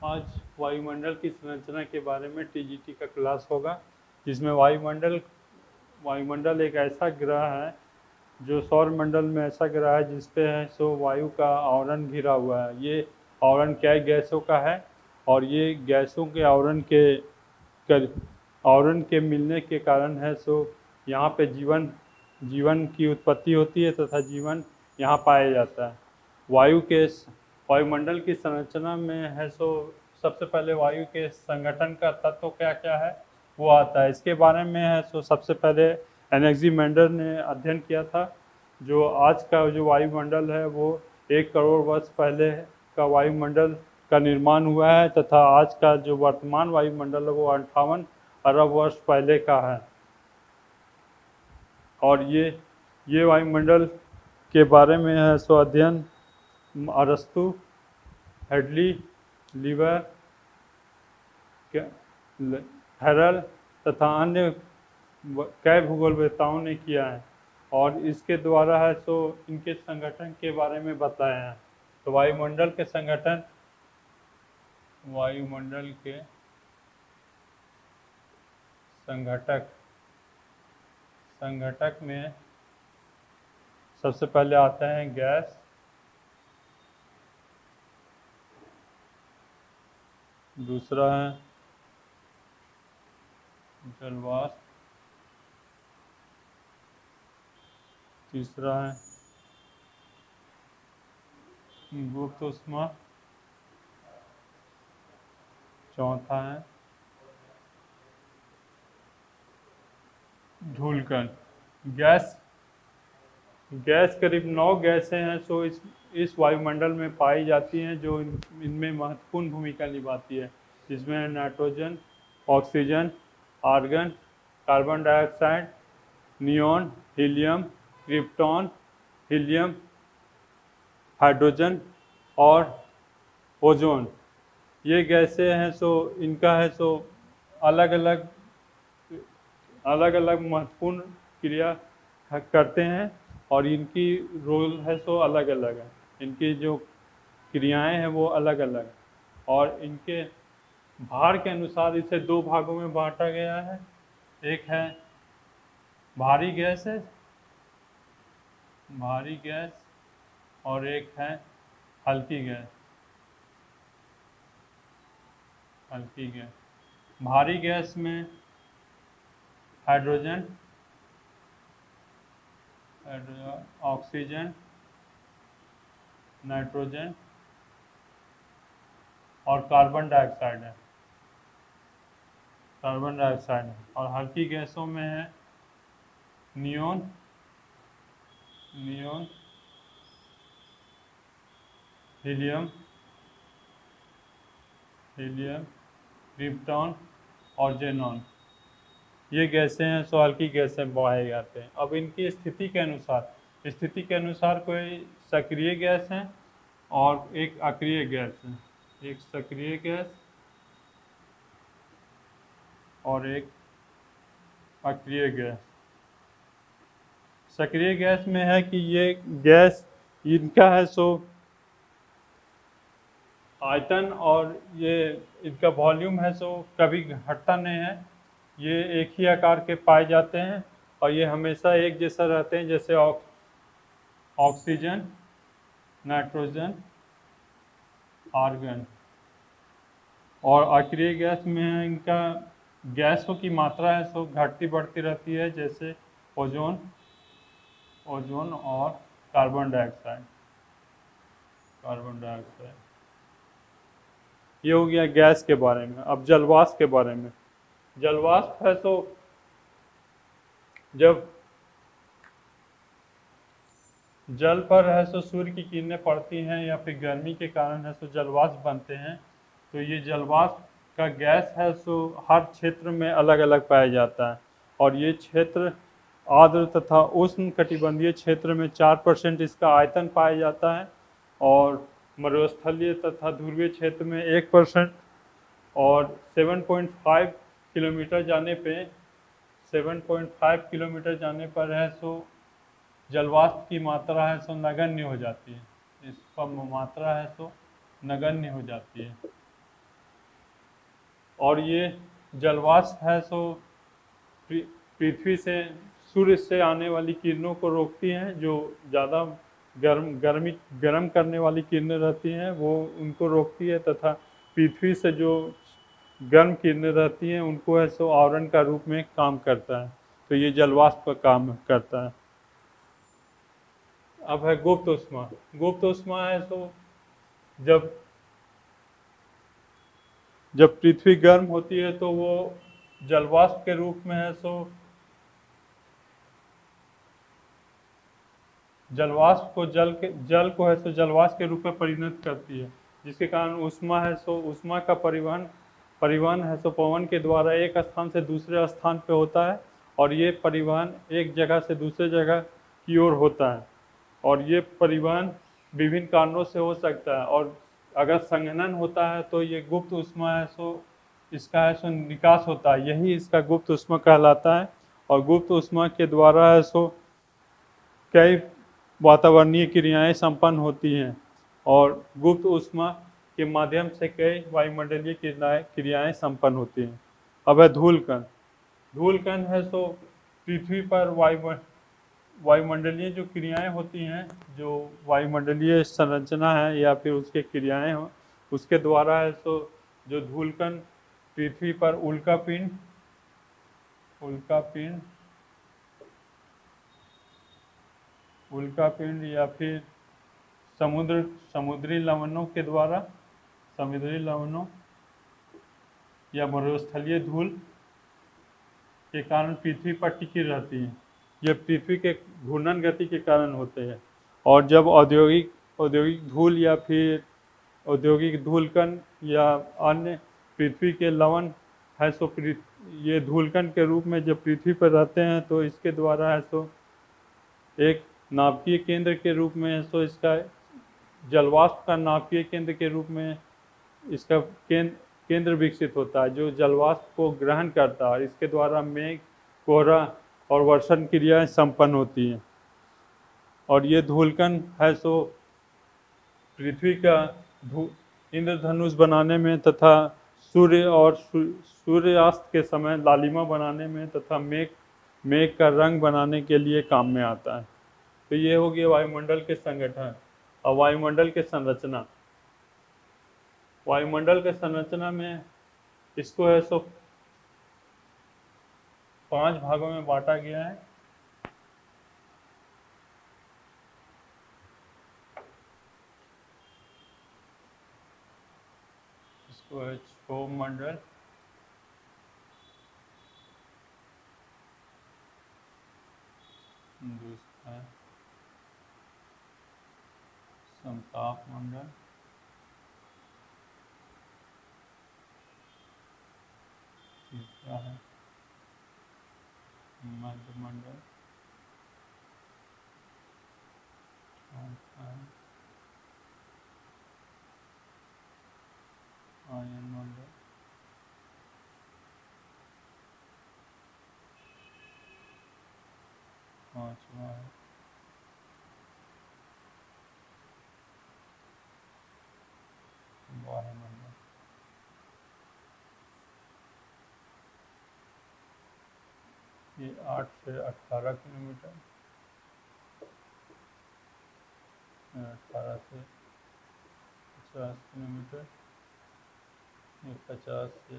आज वायुमंडल की संरचना के बारे में टीजीटी का क्लास होगा, जिसमें वायुमंडल एक ऐसा ग्रह है जो सौर मंडल में ऐसा ग्रह है जिसपे है सो वायु का आवरण घिरा हुआ है। ये आवरण कई गैसों का है और ये गैसों के आवरण के मिलने के कारण है सो यहाँ पे जीवन की उत्पत्ति होती है तथा जीवन यहाँ पाया जाता है। वायुमंडल की संरचना में है सो सबसे पहले वायु के संगठन का तत्व क्या क्या है वो आता है। इसके बारे में है सो सबसे पहले एनेक्सीमेंडर ने अध्ययन किया था। जो आज का जो वायुमंडल है वो 1 करोड़ वर्ष पहले का वायुमंडल का निर्माण हुआ है तथा आज का जो वर्तमान वायुमंडल है वो 58 अरब वर्ष पहले का है। और ये वायुमंडल के बारे में है सो अध्ययन अरस्तु, हेडली, लीवर, हेरल तथा अन्य कई भूगोलवेत्ताओं ने किया है और इसके द्वारा है सो इनके संगठन के बारे में बताया है। तो वायुमंडल के संघटक में सबसे पहले आते हैं गैस, दूसरा है जलवाष्प, तीसरा है गुप्त ऊष्मा, चौथा है धूलकण। गैस करीब 9 गैसें हैं सो इस वायुमंडल में पाई जाती हैं जो इनमें महत्वपूर्ण भूमिका निभाती है। जिसमें nitrogen, oxygen, argon, carbon dioxide, neon, helium, krypton, helium, hydrogen और ओजोन। ये गैसें हैं सो इनका है सो अलग अलग महत्वपूर्ण क्रिया करते हैं और इनकी रोल है सो अलग अलग है। इनकी जो क्रियाएं हैं वो अलग अलग और इनके भार के अनुसार इसे 2 भागों में बांटा गया है। एक है भारी गैस और एक है हल्की गैस। भारी गैस में हाइड्रोजन, ऑक्सीजन, नाइट्रोजन और कार्बन डाइऑक्साइड है। और हल्की गैसों में है नियॉन, हीलियम, क्रिप्टॉन और जेनॉन। ये गैसें हैं सो हल्की गैसें पाए जाते हैं। अब इनकी स्थिति के अनुसार कोई सक्रिय गैस है और एक अक्रिय गैस है। एक सक्रिय गैस और एक अक्रिय गैस। सक्रिय गैस में है कि ये गैस इनका है सो आयतन और ये इनका वॉल्यूम है सो कभी घटता नहीं है। ये एक ही आकार के पाए जाते हैं और ये हमेशा एक जैसा रहते हैं, जैसे ऑक्सीजन, नाइट्रोजन, आर्गन। और अक्रिय गैस में है इनका गैसों की मात्रा है सो घटती बढ़ती रहती है, जैसे ओजोन और कार्बन डाइऑक्साइड। ये हो गया गैस के बारे में। अब जलवाष्प के बारे में। जलवाष्प है तो जब जल पर है सो सूर्य की किरणें पड़ती हैं या फिर गर्मी के कारण है सो जलवाष्प बनते हैं। तो ये जलवाष्प का गैस है सो हर क्षेत्र में अलग अलग पाया जाता है और ये क्षेत्र आर्द्र तथा उष्ण कटिबंधीय क्षेत्र में 4% इसका आयतन पाया जाता है और मरुस्थलीय तथा ध्रुवीय क्षेत्र में 1% और 7.5 किलोमीटर जाने पर है सो जलवाष्प की मात्रा है सो नगण्य हो जाती है। इसका मात्रा है सो नगण्य हो जाती है। और ये जलवाष्प है सो पृथ्वी से, सूर्य से आने वाली किरणों को रोकती हैं। जो ज़्यादा गर्म करने वाली किरणें रहती हैं वो उनको रोकती है, तथा पृथ्वी से जो गर्म किरणें रहती हैं उनको है सो आवरण का रूप में काम करता है। तो ये जलवाष्प का काम करता है। अब है गुप्त ऊष्मा। गुप्त ऊष्मा है सो जब जब पृथ्वी गर्म होती है तो वो जलवाष्प के रूप में है सो जलवाष्प को जल को है सो जलवाष्प के रूप में परिणत करती है, जिसके कारण ऊष्मा है सो ऊष्मा का परिवहन परिवहन है सो पवन के द्वारा एक स्थान से दूसरे स्थान पे होता है। और ये परिवहन एक जगह से दूसरे जगह की ओर होता है। और ये परिवहन विभिन्न कारणों से हो सकता है। और अगर संघनन होता है तो ये गुप्त ऊष्मा है सो इसका है सो निकास होता है, यही इसका गुप्त ऊष्मा कहलाता है। और गुप्त ऊष्मा के द्वारा है सो कई वातावरणीय क्रियाएं संपन्न होती हैं। और गुप्त ऊष्मा के माध्यम से कई वायुमंडलीय क्रियाएं संपन्न होती हैं। अब है धूलकण। धूलकण है सो पृथ्वी पर वायुमंडलीय जो क्रियाएं होती हैं, जो वायुमंडलीय संरचना है या फिर उसके क्रियाएं हो, उसके द्वारा है सो जो धूलकण पृथ्वी पर उल्कापिंड उल्कापिंड या फिर समुद्री लवणों के द्वारा, समुद्री लवणों या मरुस्थलीय धूल के कारण पृथ्वी पर टिकी रहती हैं। ये पृथ्वी के घूर्णन गति के कारण होते हैं। और जब औद्योगिक धूल या फिर औद्योगिक धूलकण या अन्य पृथ्वी के लवण है सो ये धूलकण के रूप में जब पृथ्वी पर रहते हैं तो इसके द्वारा है सो एक नाभिकीय केंद्र के रूप में है सो इसका जलवाष्प का नाभिकीय केंद्र के रूप में इसका केंद्र विकसित होता है, जो जलवाष्प को ग्रहण करता है। और इसके द्वारा मेघ, कोहरा और वर्षण क्रियाएं संपन्न होती हैं। और ये धूलकण है सो पृथ्वी का इंद्रधनुष बनाने में तथा सूर्यास्त के समय लालिमा बनाने में तथा मेघ का रंग बनाने के लिए काम में आता है। तो ये हो गया वायुमंडल के संगठन। और वायुमंडल के संरचना, वायुमंडल के संरचना में इसको है सो 5 भागों में बांटा गया है। इसको है क्षोभ मंडल, दूसरा है समताप मंडल, तीसरा है मध्य मंडल, चौथा है आयन मंडल, पांचवा है वायुमंडल। ये 8 से 18 किलोमीटर, 18 से 50 किलोमीटर, ये 50 से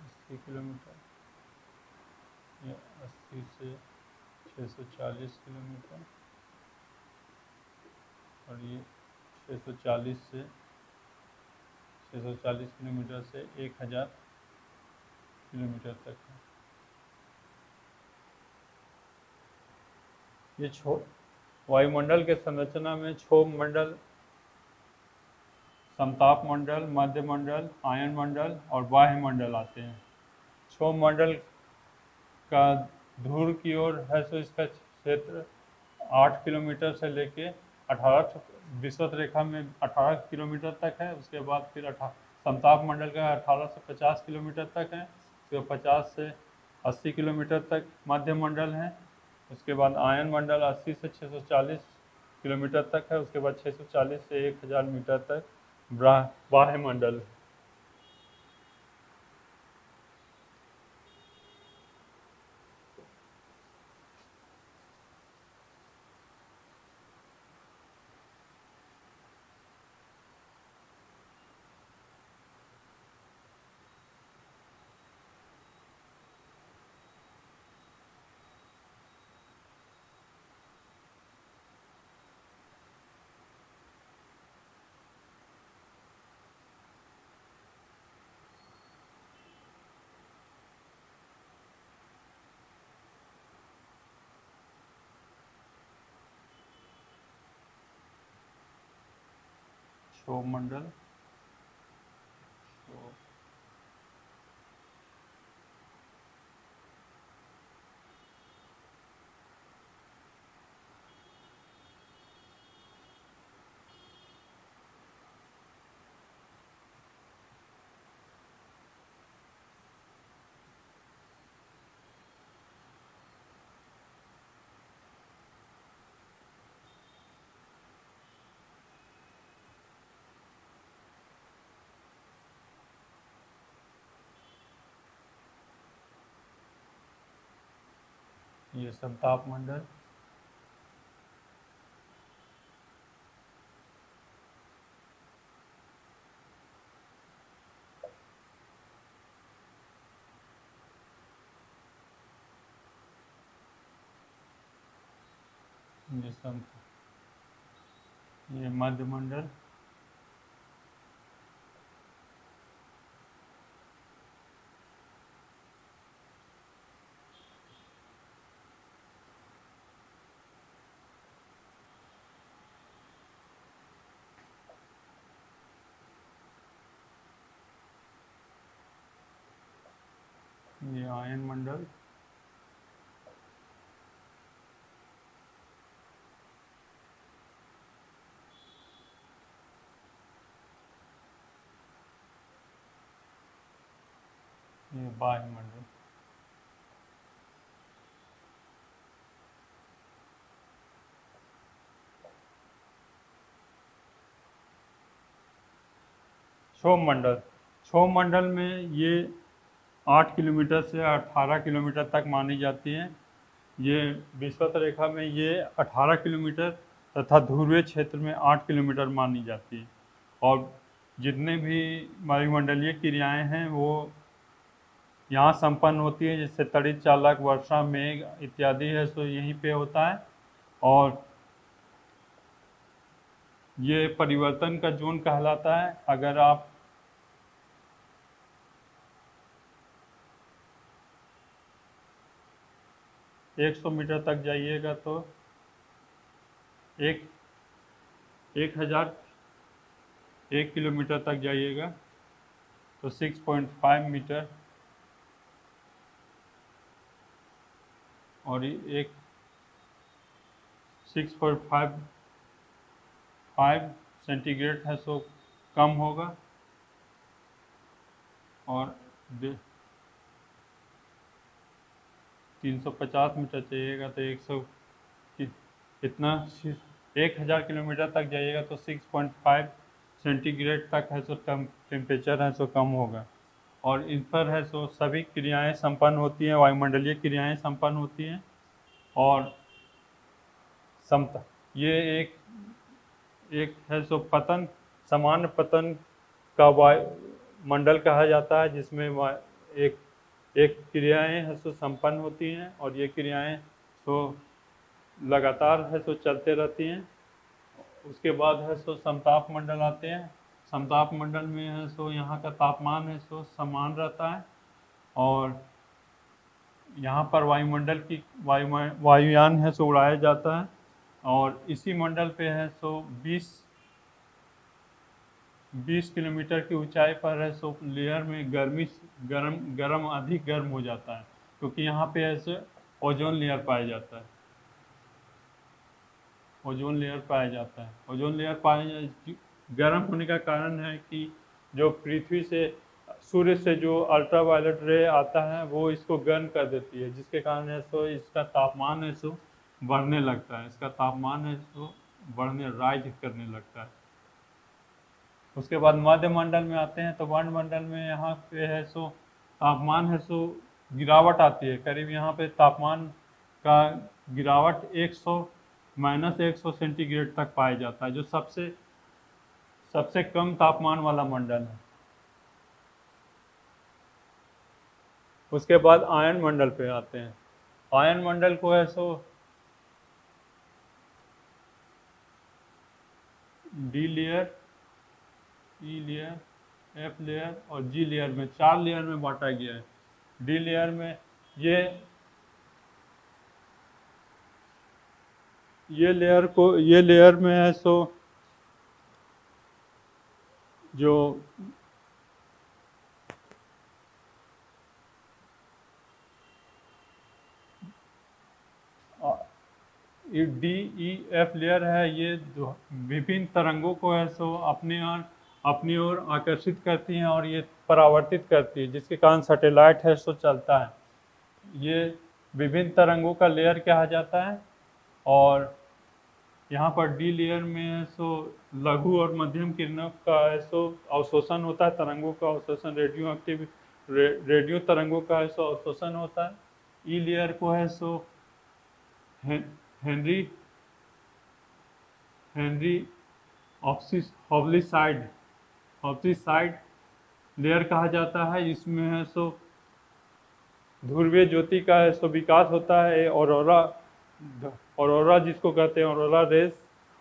80 किलोमीटर, ये 80 से 640 किलोमीटर, और ये 640 किलोमीटर से 1000 किलोमीटर तक है। ये वायुमंडल के संरचना में क्षोभ मंडल, समताप मंडल, मध्य मंडल, आयन मंडल और बाह्य मंडल आते हैं। क्षोभ मंडल का ध्रुव की ओर है सो इसका क्षेत्र 8 किलोमीटर से लेके 18 विषुवत रेखा में 18 किलोमीटर तक है। उसके बाद फिर समताप मंडल का 18 से 50 किलोमीटर तक है। उसके 50 से 80 किलोमीटर तक मध्य मंडल है। उसके बाद आयन मंडल 80 से 640 किलोमीटर तक है। उसके बाद 640 से 1000 मीटर तक बाह्य मंडल है। क्षोभ मंडल, ये सब ताप मंडल, ये सब, ये मध्य मंडल, ये आयन मंडल, ये बाह्य मंडल। क्षोभ मंडल, क्षोभ मंडल में ये 8 किलोमीटर से 18 किलोमीटर तक मानी जाती हैं। ये विषुवत रेखा में ये 18 किलोमीटर तथा ध्रुवीय क्षेत्र में 8 किलोमीटर मानी जाती है। और जितने भी वायुमंडलीय क्रियाएं हैं वो यहाँ संपन्न होती है, जैसे तड़ित चालक, वर्षा, मेघ इत्यादि है सो यहीं पे होता है। और ये परिवर्तन का जोन कहलाता है। अगर आप 100 मीटर तक जाइएगा तो 1 किलोमीटर तक जाइएगा तो 6.5 मीटर, और एक 6.5 सेंटीग्रेड है सो कम होगा। और 350 मीटर चाहिएगा तो 100 कितना 1000 किलोमीटर तक जाइएगा तो 6.5 सेंटीग्रेड तक है सो कम टेम्परेचर है सो कम होगा। और इन पर है सो सभी क्रियाएं संपन्न होती हैं, वायुमंडलीय क्रियाएं संपन्न होती हैं। और समता, ये एक है सो पतन, सामान्य पतन का वायुमंडल कहा जाता है, जिसमें एक क्रियाएं है सो संपन्न होती हैं और ये क्रियाएं सो लगातार है सो चलते रहती हैं। उसके बाद है सो समताप मंडल आते हैं। समताप मंडल में है सो यहाँ का तापमान है सो समान रहता है। और यहाँ पर वायुमंडल की वायुयान है सो उड़ाया जाता है। और इसी मंडल पे है सो 20 किलोमीटर की ऊंचाई पर है सो लेयर में गर्म अधिक गर्म हो जाता है, क्योंकि यहाँ पे ऐसे ओजोन लेयर पाया जाता है। ओजोन लेयर पाया जाता है। ओजोन लेयर गर्म होने का कारण है कि जो पृथ्वी से, सूर्य से जो अल्ट्रावायलेट रे आता है वो इसको गर्म कर देती है, जिसके कारण है सो इसका तापमान है सो बढ़ने लगता है। इसका तापमान है सो राइज करने लगता है। उसके बाद मध्य मंडल में आते हैं तो मध्य मंडल में यहाँ पे है सो तापमान है सो गिरावट आती है। करीब यहाँ पे तापमान का गिरावट -100 सेंटीग्रेड तक पाया जाता है, जो सबसे कम तापमान वाला मंडल है। उसके बाद आयन मंडल पे आते हैं। आयन मंडल को है सो डी लेयर, ई लेयर, एफ लेयर और जी लेयर में 4 लेयर में बांटा गया है। डी लेयर में ये लेयर में है सो जो डी ई एफ लेयर है, ये विभिन्न तरंगों को है सो अपनी ओर आकर्षित करती हैं और ये परावर्तित करती है, जिसके कारण सैटेलाइट है सो चलता है। ये विभिन्न तरंगों का लेयर कहा जाता है। और यहाँ पर डी लेयर में है सो लघु और मध्यम किरणों का है सो अवशोषण होता है, तरंगों का अवशोषण, रेडियो तरंगों का है सो अवशोषण होता है। ई लेयर को है सो हेनरी हेनरी हॉवलिसाइड लेयर कहा जाता है। इसमें है सो ध्रुवीय ज्योति का है सो विकास होता है। ऑरोरा जिसको कहते हैं ऑरोरा रेस,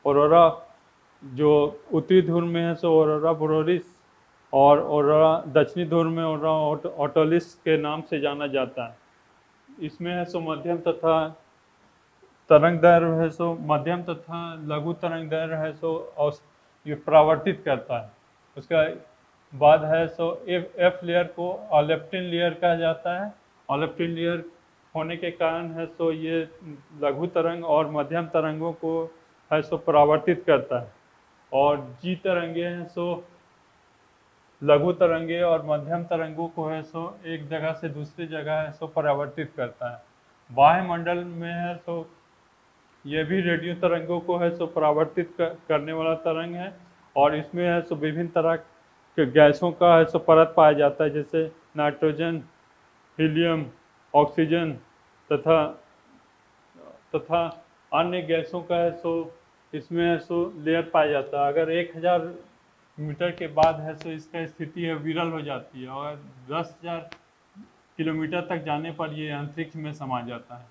ऑरोरा जो उत्तरी ध्रुव में है सो ऑरोरा बोरोरिस, और ऑरोरा दक्षिणी ध्रुव में ऑरोरा ऑटोलिस के नाम से जाना जाता है। इसमें है सो मध्यम तथा तरंग दैर्घ्य है सो मध्यम तथा लघु तरंग दैर्घ्य है सो ये परावर्तित करता है। उसका बाद है सो एफ लेयर को ऑलेप्टिन लेयर कहा जाता है। ऑलेप्टिन लेयर होने के कारण है सो ये लघु तरंग और मध्यम तरंगों को है सो परावर्तित करता है। और जी तरंगे हैं सो लघु तरंगे और मध्यम तरंगों को है सो एक जगह से दूसरी जगह है सो परावर्तित करता है। वायुमंडल में है सो ये भी रेडियो तरंगों को है सो परावर्तित करने वाला तरंग है। और इसमें है सो विभिन्न तरह के गैसों का है सो परत पाया जाता है, जैसे नाइट्रोजन, हीलियम, ऑक्सीजन तथा अन्य गैसों का है सो इसमें है सो लेयर पाया जाता है। अगर 1000 मीटर के बाद है सो इसका स्थिति है विरल हो जाती है और 10,000 किलोमीटर तक जाने पर ये अंतरिक्ष में समा जाता है।